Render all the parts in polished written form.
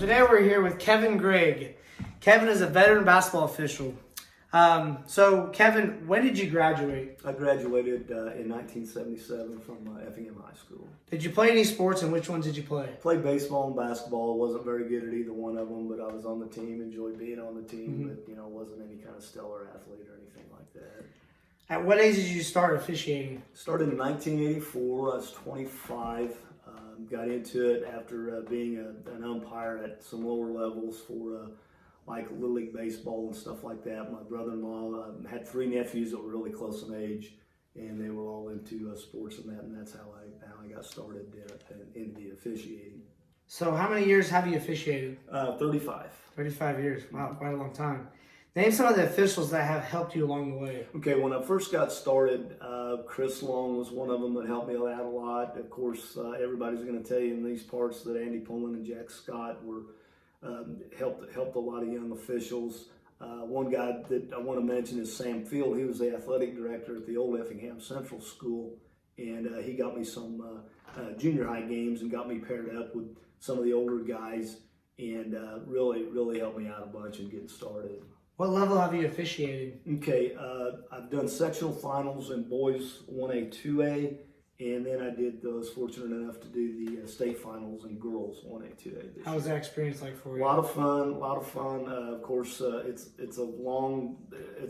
today we're here with Kevin Grigg. Kevin is a veteran basketball official. So Kevin, when did you graduate? I graduated in 1977 from Effingham High School. Did you play any sports, and which ones did you play? Played baseball and basketball. Wasn't very good at either one of them, but I was on the team. Enjoyed being on the team, but wasn't any kind of stellar athlete or anything like that. At what age did you start officiating? Started in 1984. I was 25. Got into it after being an umpire at some lower levels for like Little League Baseball and stuff like that. My brother-in-law had three nephews that were really close in age, and they were all into sports and that's how I got started into the officiating. So how many years have you officiated? 35. 35 years. Wow, quite a long time. Name some of the officials that have helped you along the way. Okay, when I first got started, Chris Long was one of them that helped me out a lot. Of course, everybody's going to tell you in these parts that Andy Pullen and Jack Scott were helped a lot of young officials. One guy that I want to mention is Sam Field. He was the athletic director at the old Effingham Central School, and he got me some junior high games and got me paired up with some of the older guys, and really helped me out a bunch in getting started. What level have you officiated? Okay, I've done sectional finals in boys 1A, 2A, and then I was fortunate enough to do the state finals in girls 1A, 2A. How was that experience like for you? A lot of fun. Of course, it's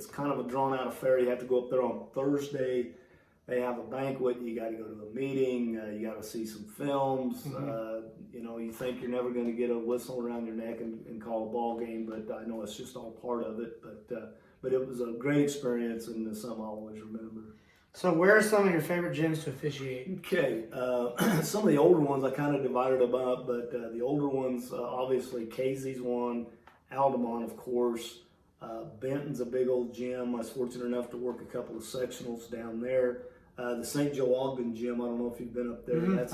kind of a drawn out affair. You have to go up there on Thursday. They have a banquet. You got to go to a meeting. You got to see some films. You think you're never going to get a whistle around your neck and call a ball game, but I know it's just all part of it. But it was a great experience and something I'll always remember. So where are some of your favorite gyms to officiate? Okay, some of the older ones I kind of divided them up, but the older ones, obviously, Casey's one, Altamont, of course. Benton's a big old gym. I was fortunate enough to work a couple of sectionals down there. The St. Joe Ogden gym, I don't know if you've been up there. That's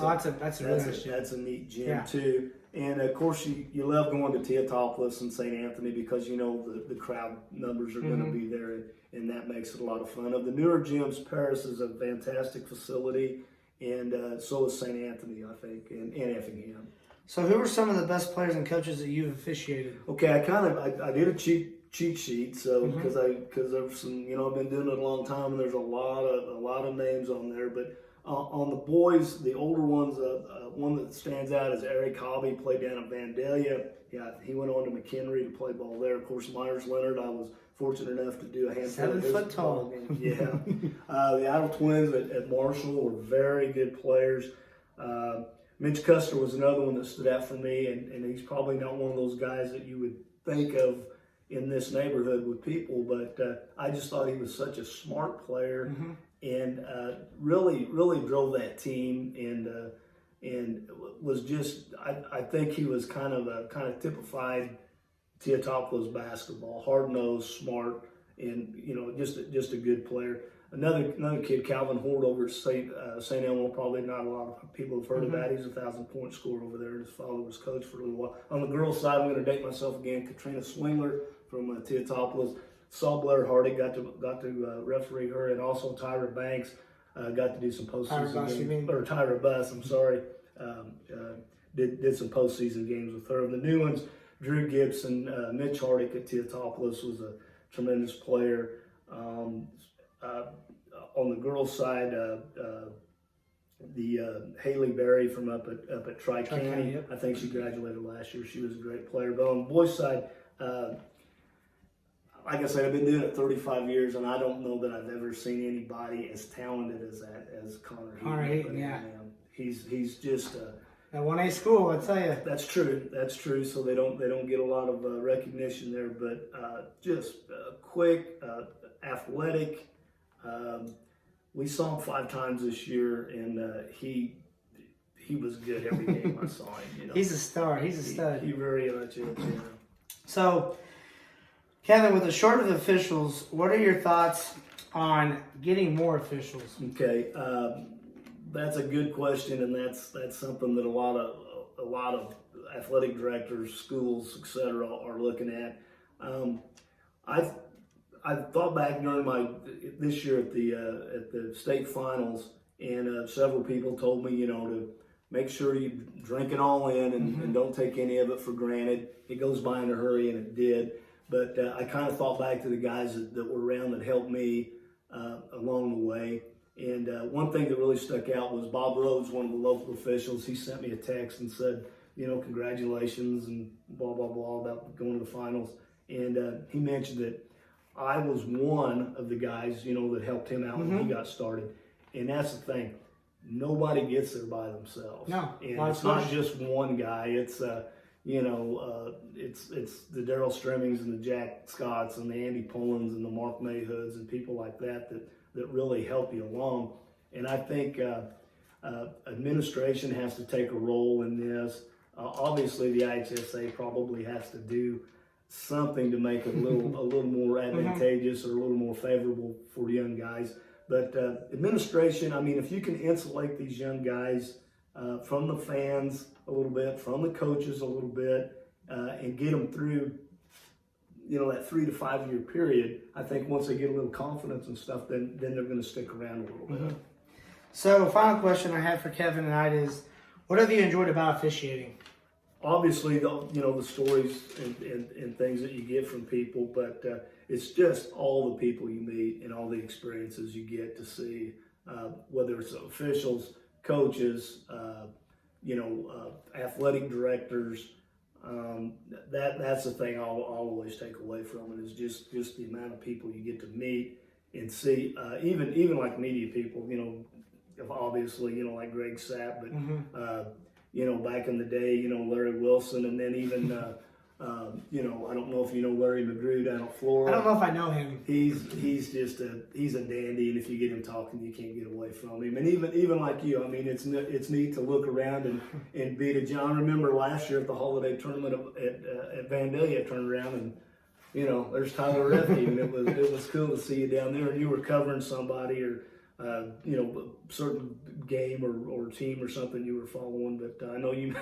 a neat gym too. And of course, you love going to Teotopoulos and St. Anthony because the crowd numbers are going to be there, and that makes it a lot of fun. Of the newer gyms, Paris is a fantastic facility, and so is St. Anthony, I think, and Effingham. So who are some of the best players and coaches that you've officiated? Okay, I did a cheat sheet, so because there's some, I've been doing it a long time, and there's a lot of names on there. But on the boys, the older ones, one that stands out is Eric Hobby. Played down at Vandalia. Yeah, he went on to McHenry to play ball there. Of course, Myers Leonard, I was fortunate enough to do a handful 7 of his foot tall. Yeah, the Idle Twins at Marshall were very good players. Mitch Custer was another one that stood out for me, and he's probably not one of those guys that you would think of in this neighborhood with people, but I just thought he was such a smart player and really drove that team and was just I think he was kind of typified Teotopoulos basketball, hard nosed, smart, and just a good player. Another kid, Calvin Horde over at St. Elmo, probably not a lot of people have heard of that. He's a 1,000-point scorer over there, and his father was coach for a little while. On the girls' side, I'm going to date myself again. Katrina Swingler from Teotopoulos. Saw Blair Hardy, got to referee her, and also Tyra Banks got to do some postseason games. Or Tyra Buss, I'm sorry. Did some postseason games with her. And the new ones, Drew Gibson, Mitch Hardick at Teotopoulos was a tremendous player. On the girls' side, the Haley Berry from up at Tri-County, yep. I think she graduated last year. She was a great player. But on the boys' side, like I said, I've been doing it 35 years, and I don't know that I've ever seen anybody as talented as Connor Heaton. Yeah. He's just at 1A school, I tell you. That's true. So they don't get a lot of recognition there, but just quick, athletic. We saw him 5 times this year, and he was good every game I saw him. He's a star. He's a stud. He very much is. So, Kevin, with the short of officials, what are your thoughts on getting more officials? Okay, that's a good question, and that's something that a lot of athletic directors, schools, etc., are looking at. I thought back during this year at the state finals, and several people told me, make sure you drink it all in and don't take any of it for granted. It goes by in a hurry, and it did. But I kind of thought back to the guys that were around that helped me along the way. And one thing that really stuck out was Bob Rhodes, one of the local officials. He sent me a text and said, congratulations and blah, blah, blah about going to the finals. And he mentioned that I was one of the guys, that helped him out when he got started. And that's the thing. Nobody gets there by themselves. No. And it's not just one guy. It's, it's the Daryl Stremmings and the Jack Scotts and the Andy Pullens and the Mark Mayhoods and people like that really help you along. And I think administration has to take a role in this. Obviously, the IHSA probably has to do something to make it a little more advantageous or a little more favorable for young guys. But administration, I mean, if you can insulate these young guys from the fans a little bit, from the coaches a little bit, and get them through, that 3 to 5 year period, I think once they get a little confidence and stuff, then they're going to stick around a little bit. So, final question I had for Kevin tonight is, what have you enjoyed about officiating? Obviously, the stories and things that you get from people, but it's just all the people you meet and all the experiences you get to see, whether it's officials, coaches, athletic directors. That's the thing I'll always take away from it, is just the amount of people you get to meet and see, even like media people, obviously, like Grigg Sapp, but back in the day, Larry Wilson, and then even, I don't know if you know Larry McGrew down at Florida. I don't know if I know him. He's a dandy, and if you get him talking, you can't get away from him. And even like you, I mean, it's neat to look around and be to John. I remember last year at the holiday tournament at Vandalia, I turned around and, there's Tyler Refke, and it was cool to see you down there, and you were covering somebody or, certain game or team or something you were following. But I know you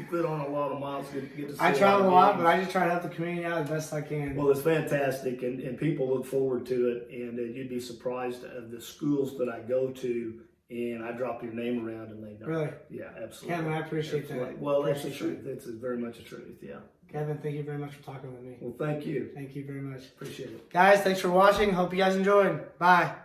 put on a lot of miles to get to see. I travel a lot, but I just try to help the community out as best I can. Well, it's fantastic, and people look forward to it, and you'd be surprised at the schools that I go to, and I drop your name around and they know. Really? Yeah, absolutely. Kevin, I appreciate that. Well, that's the truth. It's very much a truth, yeah. Kevin, thank you very much for talking with me. Well, thank you. Thank you very much. Appreciate it. Guys, thanks for watching. Hope you guys enjoyed. Bye.